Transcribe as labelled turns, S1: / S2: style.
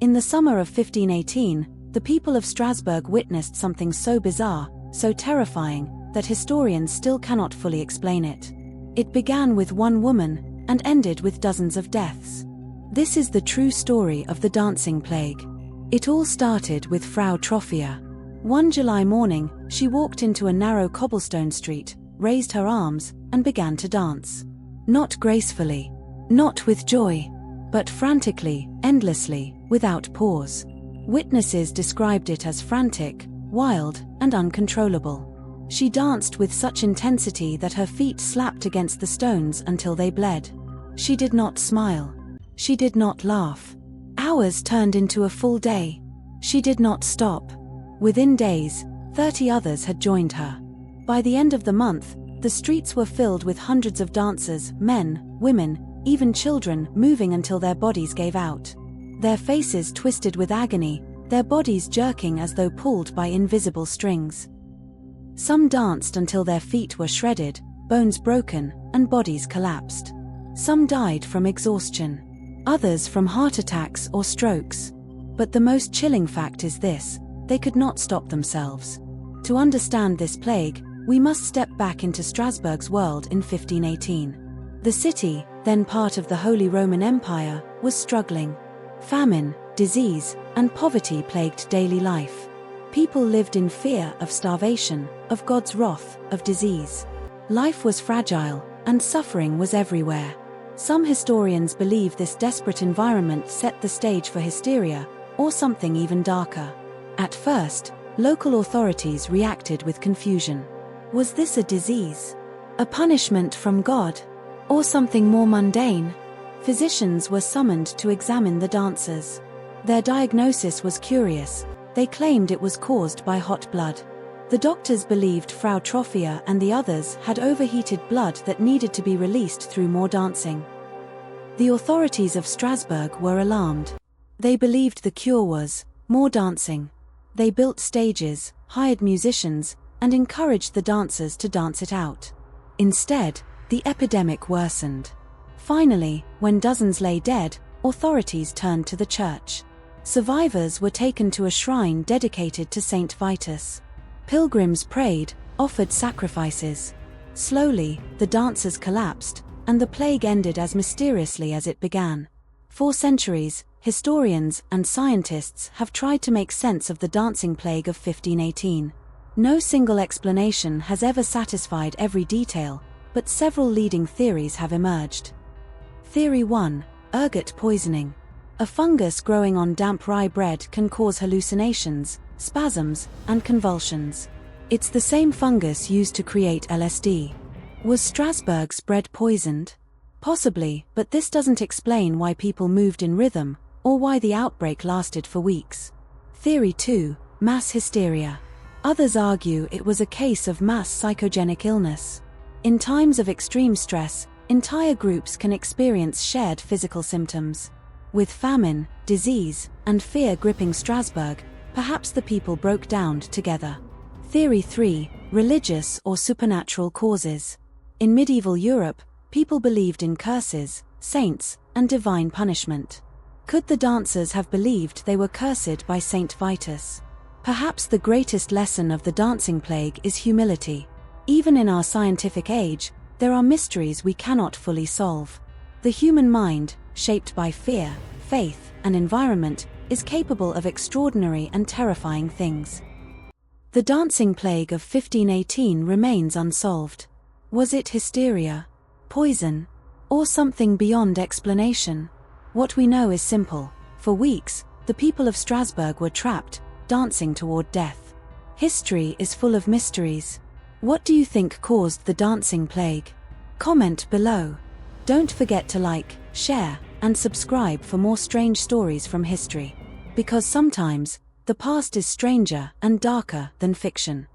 S1: In the summer of 1518, the people of Strasbourg witnessed something so bizarre, so terrifying, that historians still cannot fully explain it. It began with one woman, and ended with dozens of deaths. This is the true story of the dancing plague. It all started with Frau Trophia. One July morning, she walked into a narrow cobblestone street, raised her arms, and began to dance. Not gracefully, not with joy, but frantically, endlessly, without pause. Witnesses described it as frantic, wild, and uncontrollable. She danced with such intensity that her feet slapped against the stones until they bled. She did not smile. She did not laugh. Hours turned into a full day. She did not stop. Within days, 30 others had joined her. By the end of the month, the streets were filled with hundreds of dancers, men, women, even children, moving until their bodies gave out. Their faces twisted with agony, their bodies jerking as though pulled by invisible strings. Some danced until their feet were shredded, bones broken, and bodies collapsed. Some died from exhaustion. Others from heart attacks or strokes. But the most chilling fact is this: they could not stop themselves. To understand this plague, we must step back into Strasbourg's world in 1518. The city, then part of the Holy Roman Empire, was struggling. Famine, disease, and poverty plagued daily life. People lived in fear of starvation, of God's wrath, of disease. Life was fragile, and suffering was everywhere. Some historians believe this desperate environment set the stage for hysteria, or something even darker. At first, local authorities reacted with confusion. Was this a disease? A punishment from God? Or something more mundane? Physicians were summoned to examine the dancers. Their diagnosis was curious. They claimed it was caused by hot blood. The doctors believed Frau Trophia and the others had overheated blood that needed to be released through more dancing. The authorities of Strasbourg were alarmed. They believed the cure was more dancing. They built stages, hired musicians, and encouraged the dancers to dance it out. Instead, the epidemic worsened. Finally, when dozens lay dead, authorities turned to the church. Survivors were taken to a shrine dedicated to Saint Vitus. Pilgrims prayed, offered sacrifices. Slowly, the dancers collapsed, and the plague ended as mysteriously as it began. For centuries, historians and scientists have tried to make sense of the dancing plague of 1518. No single explanation has ever satisfied every detail, but several leading theories have emerged. Theory 1: ergot poisoning. A fungus growing on damp rye bread can cause hallucinations, spasms, and convulsions. It's the same fungus used to create LSD. Was Strasbourg's bread poisoned? Possibly, but this doesn't explain why people moved in rhythm, or why the outbreak lasted for weeks. Theory 2: mass hysteria. Others argue it was a case of mass psychogenic illness. In times of extreme stress, entire groups can experience shared physical symptoms. With famine, disease, and fear gripping Strasbourg, perhaps the people broke down together. Theory 3: religious or supernatural causes. In medieval Europe, people believed in curses, saints, and divine punishment. Could the dancers have believed they were cursed by Saint Vitus? Perhaps the greatest lesson of the dancing plague is humility. Even in our scientific age, there are mysteries we cannot fully solve. The human mind, shaped by fear, faith, and environment, is capable of extraordinary and terrifying things. The dancing plague of 1518 remains unsolved. Was it hysteria, poison, or something beyond explanation? What we know is simple. For weeks, the people of Strasbourg were trapped, dancing toward death. History is full of mysteries. What do you think caused the dancing plague? Comment below. Don't forget to like, share, and subscribe for more strange stories from history. Because sometimes, the past is stranger and darker than fiction.